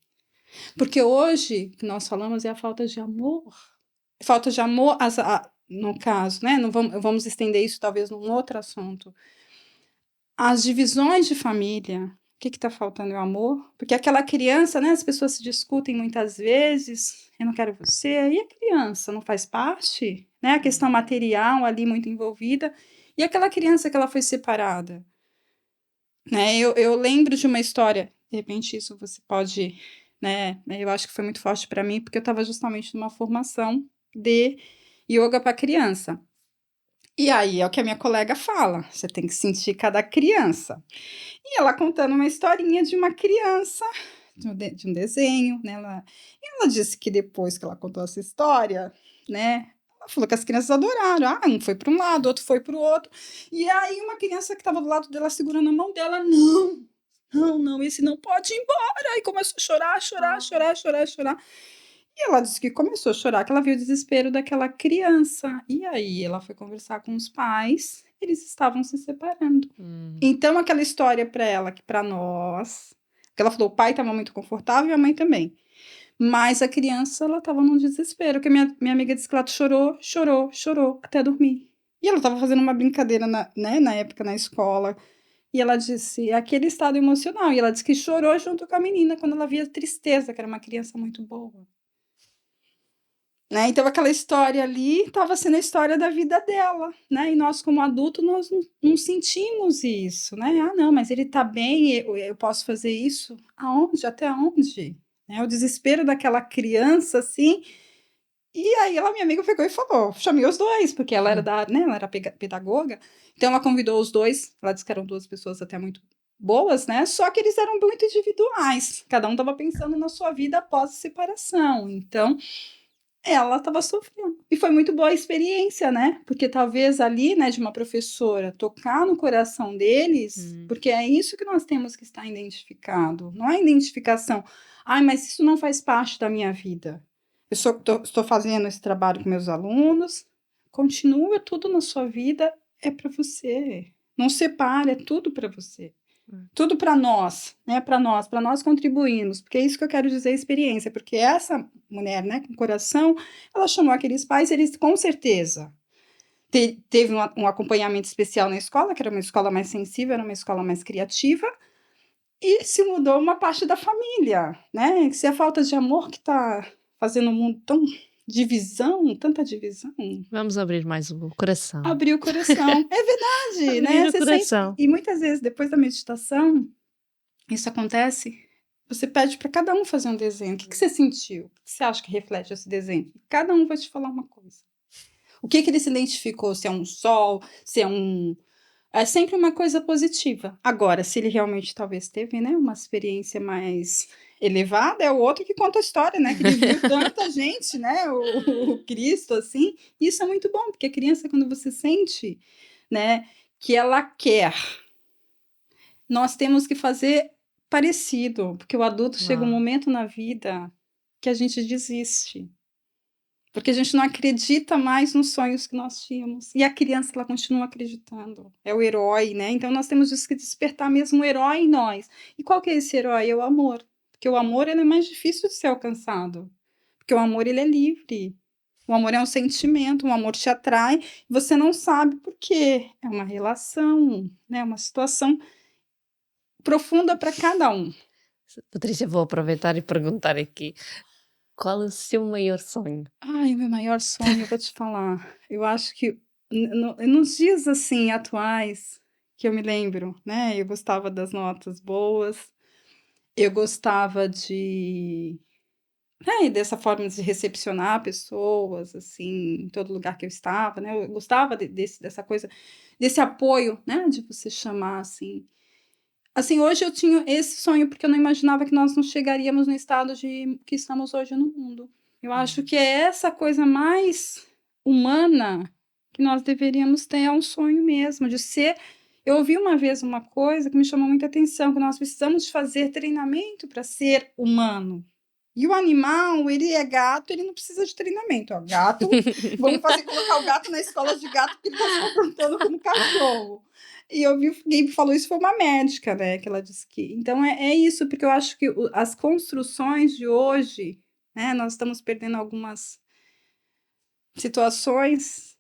Porque hoje, o que nós falamos é a falta de amor. Falta de amor, no caso, né? Não vamos estender isso talvez num outro assunto. As divisões de família, o que está faltando é o amor? Porque aquela criança, né? As pessoas se discutem muitas vezes, eu não quero você, e a criança não faz parte, né? A questão material ali muito envolvida, e aquela criança que ela foi separada, né? Eu lembro de uma história, de repente isso você pode, né? Eu acho que foi muito forte para mim, porque eu estava justamente numa formação de yoga para criança. E aí é o que a minha colega fala, você tem que sentir cada criança. E ela contando uma historinha de uma criança, de um desenho, né? Ela disse que depois que ela contou essa história, né? Ela falou que as crianças adoraram. Ah, um foi para um lado, outro foi para o outro. E aí uma criança que estava do lado dela segurando a mão dela, não, esse não pode ir embora. Aí começou a chorar, chorar, chorar, chorar, chorar. E ela disse que começou a chorar, que ela viu o desespero daquela criança. E aí ela foi conversar com os pais, eles estavam se separando. Então, aquela história para ela, que para nós, que ela falou, o pai estava muito confortável e a mãe também. Mas a criança, ela estava num desespero, que minha amiga disse que ela chorou, chorou, chorou até dormir. E ela estava fazendo uma brincadeira, na época, na escola. E ela disse, aquele estado emocional. E ela disse que chorou junto com a menina quando ela via tristeza, que era uma criança muito boa. Né? Então, aquela história ali estava sendo a história da vida dela, né? E nós, como adultos, nós não sentimos isso, né? Ah, não, mas ele está bem, eu posso fazer isso? Aonde? Até onde? Né? O desespero daquela criança, assim. E aí, minha amiga, pegou e falou, chamei os dois, porque ela era ela era pedagoga, então ela convidou os dois, ela disse que eram duas pessoas até muito boas, né? Só que eles eram muito individuais, cada um estava pensando na sua vida após a separação. Então, ela estava sofrendo. E foi muito boa a experiência, né? Porque talvez ali, né, de uma professora, tocar no coração deles, porque é isso que nós temos que estar identificado. Não é identificação. Ai, mas isso não faz parte da minha vida. Eu estou fazendo esse trabalho com meus alunos. Continua tudo na sua vida, é para você. Não separe, é tudo para você. Tudo para nós, né? Para nós contribuirmos, porque é isso que eu quero dizer, experiência, porque essa mulher, né, com coração, ela chamou aqueles pais, eles com certeza teve um acompanhamento especial na escola, que era uma escola mais sensível, era uma escola mais criativa, e se mudou uma parte da família, né? Se a falta de amor que está fazendo o mundo tão divisão, tanta divisão, Vamos abrir mais o coração. abrir o coração. É verdade, Abrir né? o Você sente, coração. e muitas vezes depois da meditação isso acontece, você pede para cada um fazer um desenho. O que você sentiu? O que você acha que reflete esse desenho? Cada um vai te falar uma coisa. O que ele se identificou? Se é um sol, se é um... É sempre uma coisa positiva. Agora, se ele realmente talvez teve, né, uma experiência mais elevada, é o outro que conta a história, né? Que ele viu tanta gente, né? O Cristo, assim. Isso é muito bom, porque a criança, quando você sente, né, que ela quer, nós temos que fazer parecido, porque o adulto chega um momento na vida que a gente desiste. Porque a gente não acredita mais nos sonhos que nós tínhamos. E a criança, ela continua acreditando. É o herói, né? Então nós temos que despertar mesmo o herói em nós. E qual que é esse herói? É o amor. Porque o amor, ele é mais difícil de ser alcançado. Porque o amor, ele é livre. O amor é um sentimento, o amor te atrai, você não sabe por quê. É uma relação, né? Uma situação profunda para cada um. Patrícia, vou aproveitar e perguntar aqui: qual é o seu maior sonho? Ai, meu maior sonho, eu vou te falar. Eu acho que nos dias assim atuais que eu me lembro, né? Eu gostava das notas boas, eu gostava dessa forma de recepcionar pessoas, assim, em todo lugar que eu estava, né? Eu gostava dessa coisa, desse apoio, né? De você chamar assim. Assim, hoje eu tinha esse sonho porque eu não imaginava que nós não chegaríamos no estado que estamos hoje no mundo. Eu acho que é essa coisa mais humana que nós deveríamos ter, é um sonho mesmo, de ser. Eu ouvi uma vez uma coisa que me chamou muita atenção, que nós precisamos de fazer treinamento para ser humano. E o animal, ele é gato, ele não precisa de treinamento. Ó, gato, vamos colocar o gato na escola de gato, porque ele está se comportando como cachorro. E eu vi, quem falou isso foi uma médica, né? Que ela disse que. Então é isso, porque eu acho que as construções de hoje, né? Nós estamos perdendo algumas situações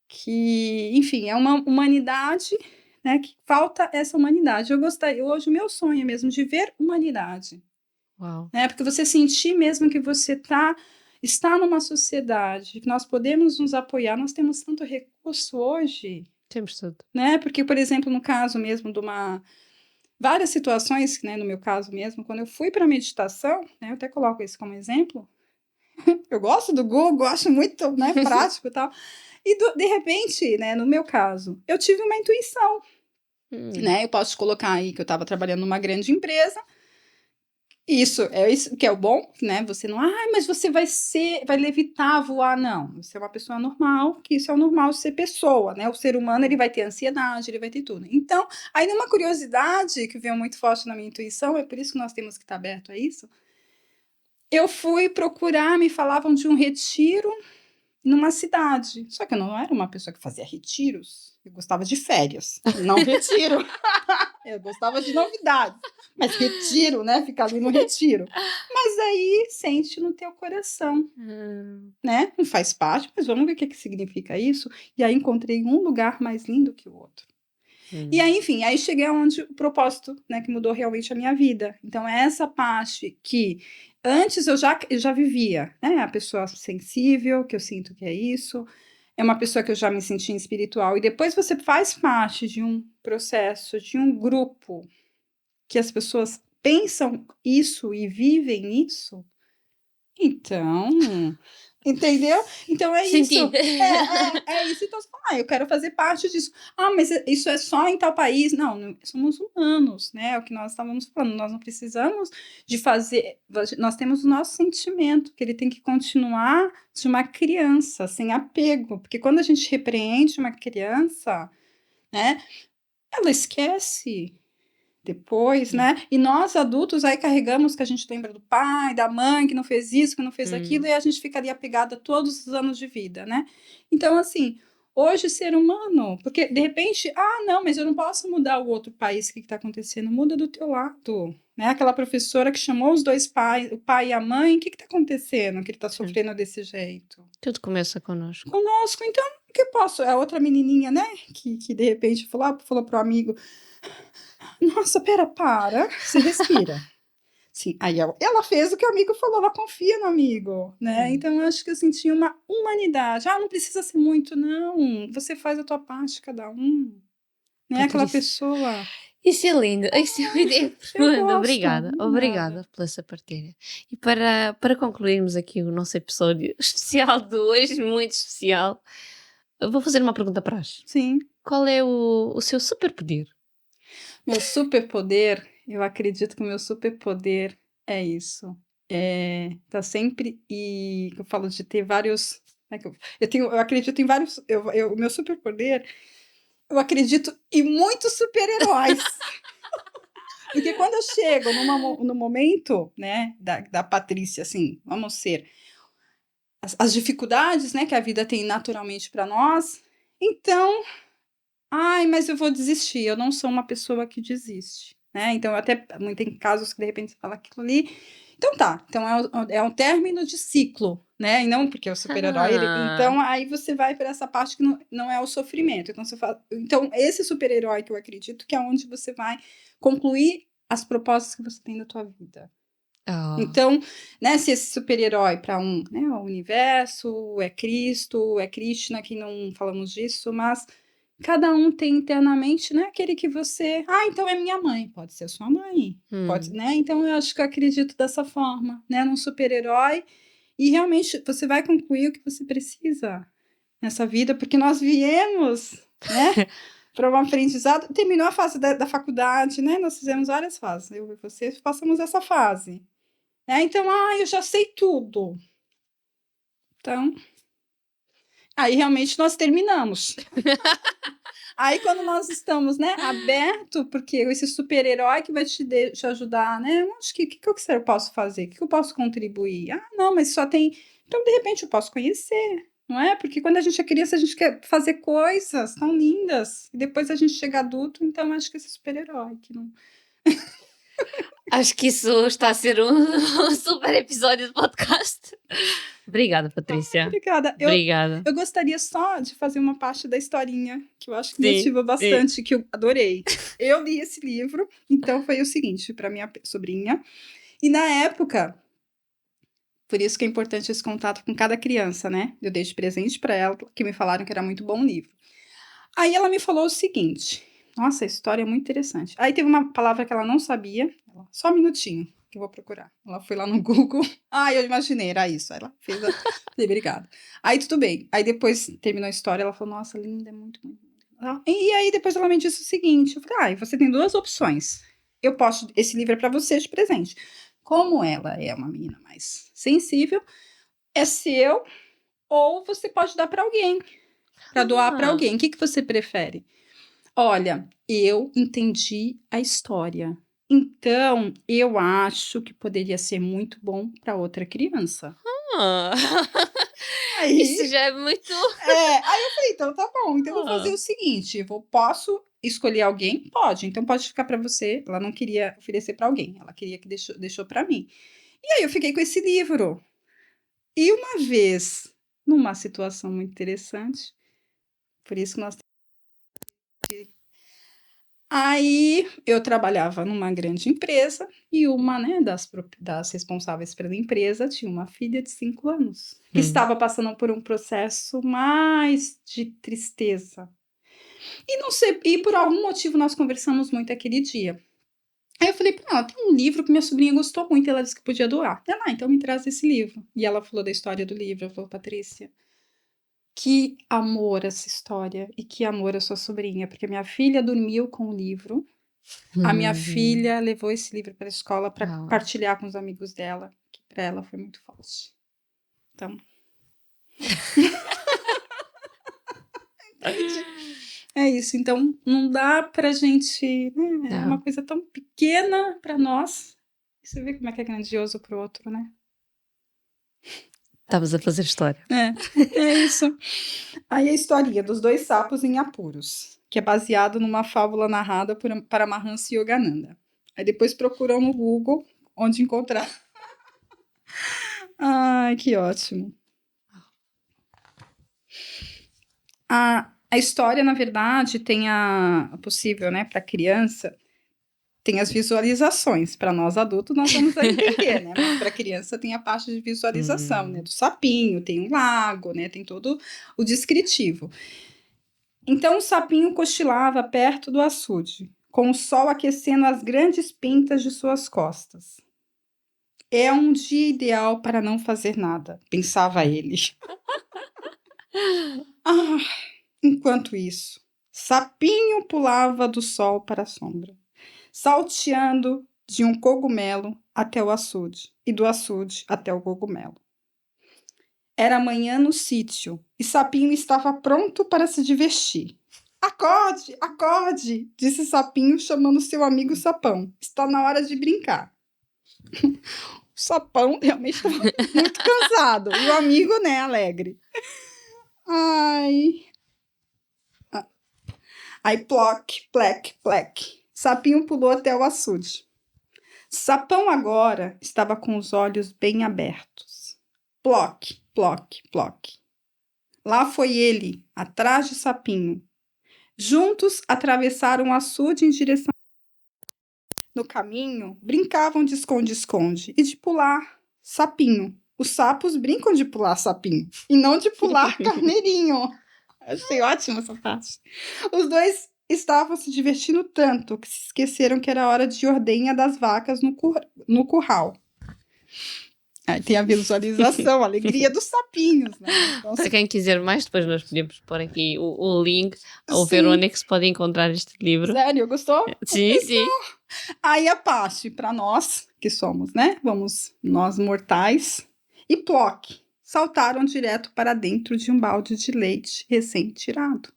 que, enfim, é uma humanidade, né? Que falta essa humanidade. Eu gostaria, hoje, o meu sonho é mesmo de ver humanidade. Uau. Né? Porque você sentir mesmo que você está numa sociedade, que nós podemos nos apoiar, nós temos tanto recurso hoje. Temos tudo. Né? Porque, por exemplo, no caso mesmo de várias situações, né, no meu caso mesmo, quando eu fui para a meditação, né, eu até coloco isso como exemplo, eu gosto do Google, acho muito, né, prático e tal, e de repente, né, no meu caso, eu tive uma intuição, né, eu posso colocar aí que eu estava trabalhando numa grande empresa. Isso que é o bom, né? Você não, mas você vai levitar, voar, não. Você é uma pessoa normal, que isso é o normal de ser pessoa, né? O ser humano, ele vai ter ansiedade, ele vai ter tudo. Então, aí numa curiosidade que veio muito forte na minha intuição, é por isso que nós temos que estar aberto a isso. Eu fui procurar, me falavam de um retiro numa cidade. Só que eu não era uma pessoa que fazia retiros. Eu gostava de férias, não retiro. Eu gostava de novidades. Mas retiro, né? Ficar ali no retiro. Mas aí sente no teu coração, né? Não faz parte, mas vamos ver o que significa isso. E aí encontrei um lugar mais lindo que o outro. E aí, enfim, aí cheguei aonde o propósito, né, que mudou realmente a minha vida. Então, é essa parte que antes eu já vivia, né? A pessoa sensível, que eu sinto que é isso. É uma pessoa que eu já me senti espiritual. E depois você faz parte de um processo, de um grupo, que as pessoas pensam isso e vivem isso. Então, entendeu? Então é Senti. isso. É isso. Então, você fala, eu quero fazer parte disso. Mas isso é só em tal país. Não, somos humanos, né? É o que nós estávamos falando. Nós não precisamos de fazer. Nós temos o nosso sentimento, que ele tem que continuar de uma criança, sem apego. Porque quando a gente repreende uma criança, né? Ela esquece depois, né? E nós adultos aí carregamos que a gente lembra do pai, da mãe, que não fez isso, que não fez aquilo, e a gente ficaria apegada todos os anos de vida, né? Então, assim, hoje ser humano, porque de repente, não, mas eu não posso mudar o outro país, o que está acontecendo? Muda do teu lado, né? Aquela professora que chamou os dois pais, o pai e a mãe, o que está acontecendo? Que ele está sofrendo desse jeito? Tudo começa connosco. Conosco, então, o que eu posso? A outra menininha, né? Que de repente falou pro amigo, nossa, para, você respira. Sim, aí ela fez o que o amigo falou, ela confia no amigo, né? Então eu acho que eu senti uma humanidade. Não precisa ser muito, não. Você faz a tua parte, cada um. Né? Aquela pessoa. Isso é lindo, isso é uma ideia profunda. Obrigada, Nada. obrigada pela sua partilha. E para concluirmos aqui o nosso episódio especial de hoje, muito especial, eu vou fazer uma pergunta para as. Sim. Qual é o seu superpoder? Meu superpoder, eu acredito que o meu superpoder é isso. Tá sempre, e eu falo de ter vários. Eu acredito em vários. O meu superpoder, eu acredito em muitos super-heróis. Porque quando eu chego no momento, né, da Patrícia, assim, vamos ser, as dificuldades, né, que a vida tem naturalmente para nós, então, mas eu vou desistir, eu não sou uma pessoa que desiste, né, então tem casos que de repente você fala aquilo ali, então é um término de ciclo, né, e não porque é o super-herói, então aí você vai para essa parte que não é o sofrimento, então esse super-herói que eu acredito que é onde você vai concluir as propostas que você tem na tua vida. Então, né, se esse super-herói para né, o universo, é Cristo, é Krishna, que não falamos disso, mas cada um tem internamente, né, aquele que você... então é minha mãe, pode ser sua mãe, pode, né? Então eu acho que eu acredito dessa forma, né, num super-herói, e realmente você vai concluir o que você precisa nessa vida, porque nós viemos, né, para um aprendizado. Terminou a fase da faculdade, né? Nós fizemos várias fases. Eu e você passamos essa fase. Né? Então, eu já sei tudo. Então, aí realmente nós terminamos. Aí quando nós estamos, né, aberto, porque esse super-herói que vai te ajudar, né? O que eu posso fazer? O que eu posso contribuir? Não, mas só tem... Então, de repente, eu posso conhecer, não é? Porque quando a gente é criança, a gente quer fazer coisas tão lindas. E depois a gente chega adulto, então acho que esse super-herói que não... Acho que isso está a ser um super episódio de podcast. Obrigada, Patrícia. Obrigada. Obrigada. Eu gostaria só de fazer uma parte da historinha, que eu acho que Sim, motiva bastante, sim. que eu adorei. Eu li esse livro, então foi o seguinte, para minha sobrinha. E na época, por isso que é importante esse contato com cada criança, né? Eu dei de presente para ela, que me falaram que era muito bom livro. Aí ela me falou o seguinte, nossa, a história é muito interessante. Aí teve uma palavra que ela não sabia, só um minutinho, que eu vou procurar. Ela foi lá no Google, eu imaginei, era isso. Aí ela fez a... Falei, obrigada. Aí tudo bem. Aí depois terminou a história, ela falou, nossa, linda, é muito, muito. E aí depois ela me disse o seguinte, eu falei, você tem duas opções. Esse livro é para você de presente. Como ela é uma menina mais sensível, é seu, ou você pode dar para alguém, para doar para alguém. O que você prefere? Olha, eu entendi a história. Então, eu acho que poderia ser muito bom para outra criança. Aí, Isso já é muito... aí eu falei, então tá bom. Então, eu vou fazer o seguinte, posso escolher alguém? Pode. Então, pode ficar para você. Ela não queria oferecer para alguém. Ela queria que deixou para mim. E aí, eu fiquei com esse livro. E uma vez, numa situação muito interessante, por isso que nós... Aí eu trabalhava numa grande empresa e uma, né, das responsáveis pela empresa tinha uma filha de 5 anos que estava passando por um processo mais de tristeza. E não sei, e por algum motivo nós conversamos muito aquele dia. Aí eu falei para ela, tem um livro que minha sobrinha gostou muito, ela disse que podia doar. Ela, então me traz esse livro. E ela falou da história do livro, ela falou, Patrícia, que amor essa história e que amor a sua sobrinha, porque minha filha dormiu com o livro. A minha filha levou esse livro para a escola para partilhar com os amigos dela, que para ela foi muito forte. Então. É isso. Então, não dá pra gente. Né? É uma coisa tão pequena para nós. Você vê como é que é grandioso pro outro, né? Estavas a fazer história. É isso. Aí a historinha dos 2 sapos em apuros, que é baseado numa fábula narrada por Paramahansa Yogananda. Aí depois procurou no Google onde encontrar. Ai, que ótimo. A história, na verdade, tem a possível, né, para criança, tem as visualizações. Para nós adultos, nós vamos entender, né? Mas para criança tem a parte de visualização, né? Do sapinho, tem um lago, né? Tem todo o descritivo. Então, o sapinho cochilava perto do açude, com o sol aquecendo as grandes pintas de suas costas. É um dia ideal para não fazer nada, pensava ele. Enquanto isso, sapinho pulava do sol para a sombra, salteando de um cogumelo até o açude, e do açude até o cogumelo. Era manhã no sítio, e Sapinho estava pronto para se divertir. Acorde, acorde, disse Sapinho, chamando seu amigo Sapão. Está na hora de brincar. O Sapão realmente estava muito cansado, e o amigo, né, alegre. Aí, ploc, plec, plec. Sapinho pulou até o açude. Sapão agora estava com os olhos bem abertos. Ploc, ploc, ploc. Lá foi ele, atrás de Sapinho. Juntos atravessaram o açude em direção. No caminho, brincavam de esconde-esconde e de pular sapinho. Os sapos brincam de pular sapinho e não de pular carneirinho. Achei ótima essa parte. Os dois estavam se divertindo tanto que se esqueceram que era hora de ordenha das vacas no curral. Aí tem a visualização, a alegria dos sapinhos, né? Então, Para quem quiser mais, depois nós podemos pôr aqui o link ou sim. ver onde é que se pode encontrar este livro. Sério, gostou? Sim, sim. Aí a parte para nós, que somos, né? Nós mortais, e Plock saltaram direto para dentro de um balde de leite recém-tirado.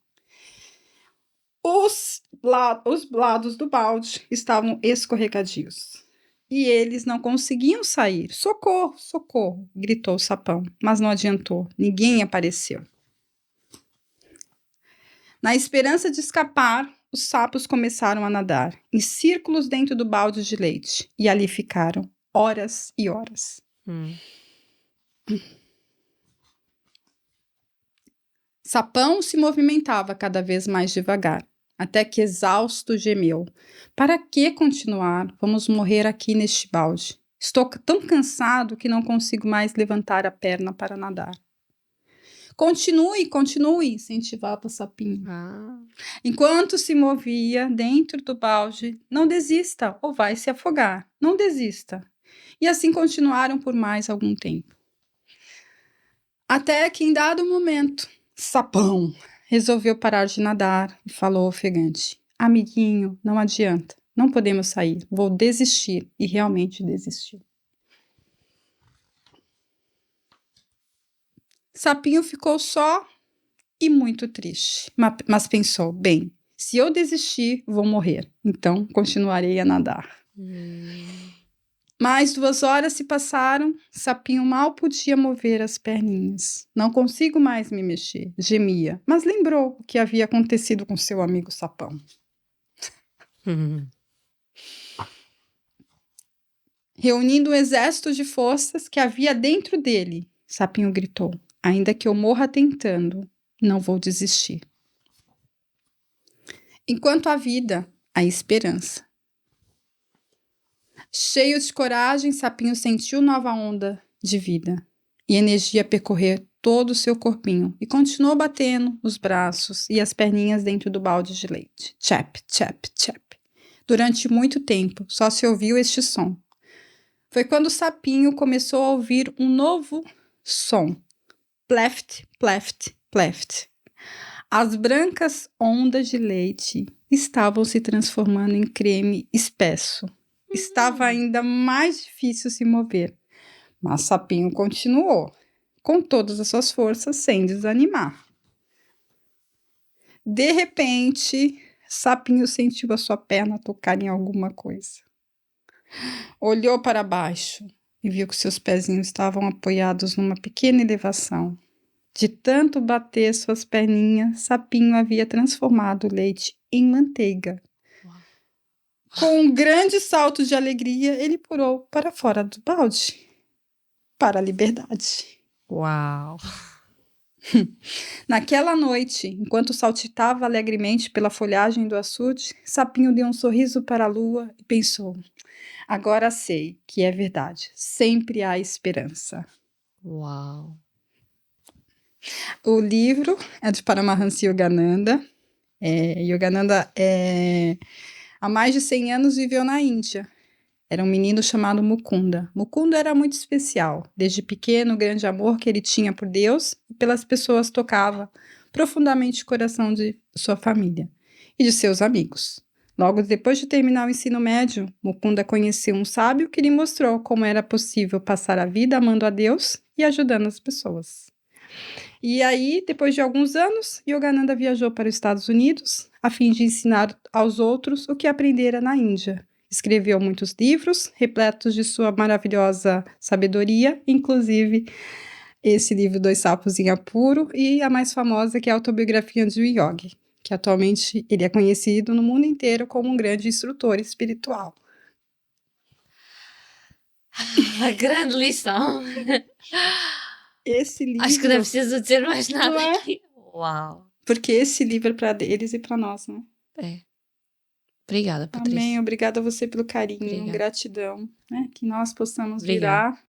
Os lados do balde estavam escorregadios e eles não conseguiam sair. Socorro, socorro, gritou o sapão, mas não adiantou, ninguém apareceu. Na esperança de escapar, os sapos começaram a nadar em círculos dentro do balde de leite e ali ficaram horas e horas. Sapão se movimentava cada vez mais devagar, até que exausto gemeu. Para que continuar? Vamos morrer aqui neste balde. Estou tão cansado que não consigo mais levantar a perna para nadar. Continue, continue, incentivava o sapinho. Enquanto se movia dentro do balde, não desista ou vai se afogar. Não desista. E assim continuaram por mais algum tempo. Até que em dado momento, Sapão resolveu parar de nadar e falou ofegante: amiguinho, não adianta, não podemos sair, vou desistir. E realmente desistiu. Sapinho ficou só e muito triste, mas pensou: bem, se eu desistir, vou morrer, então continuarei a nadar. Mais 2 horas se passaram, Sapinho mal podia mover as perninhas. Não consigo mais me mexer, gemia, mas lembrou o que havia acontecido com seu amigo Sapão. Reunindo um exército de forças que havia dentro dele, Sapinho gritou: ainda que eu morra tentando, não vou desistir. Enquanto há vida, há esperança. Cheio de coragem, Sapinho sentiu nova onda de vida e energia percorrer todo o seu corpinho e continuou batendo os braços e as perninhas dentro do balde de leite. Chap, chap, chap. Durante muito tempo, só se ouviu este som. Foi quando o sapinho começou a ouvir um novo som. Pleft, pleft, pleft. As brancas ondas de leite estavam se transformando em creme espesso. Estava ainda mais difícil se mover, mas Sapinho continuou, com todas as suas forças, sem desanimar. De repente, Sapinho sentiu a sua perna tocar em alguma coisa. Olhou para baixo e viu que seus pezinhos estavam apoiados numa pequena elevação. De tanto bater suas perninhas, Sapinho havia transformado o leite em manteiga. Com um grande salto de alegria, ele pulou para fora do balde, para a liberdade. Uau! Naquela noite, enquanto saltitava alegremente pela folhagem do açude, Sapinho deu um sorriso para a lua e pensou: agora sei que é verdade, sempre há esperança. Uau! O livro é de Paramahansa Yogananda. Yogananda há mais de 100 anos viveu na Índia. Era um menino chamado Mukunda. Mukunda era muito especial. Desde pequeno, o grande amor que ele tinha por Deus e pelas pessoas tocava profundamente o coração de sua família e de seus amigos. Logo depois de terminar o ensino médio, Mukunda conheceu um sábio que lhe mostrou como era possível passar a vida amando a Deus e ajudando as pessoas. E aí, depois de alguns anos, Yogananda viajou para os Estados Unidos a fim de ensinar aos outros o que aprendera na Índia. Escreveu muitos livros, repletos de sua maravilhosa sabedoria, inclusive esse livro Dois Sapos em Apuro e a mais famosa, que é a autobiografia de um yogi, que atualmente ele é conhecido no mundo inteiro como um grande instrutor espiritual. Grande lição! Esse livro... Acho que não preciso dizer mais nada aqui. Uau! Porque esse livro é para eles e para nós, né? É. Obrigada, Patrícia. Amém. Obrigada a você pelo carinho, Obrigada. gratidão, né? Que nós possamos Obrigada. virar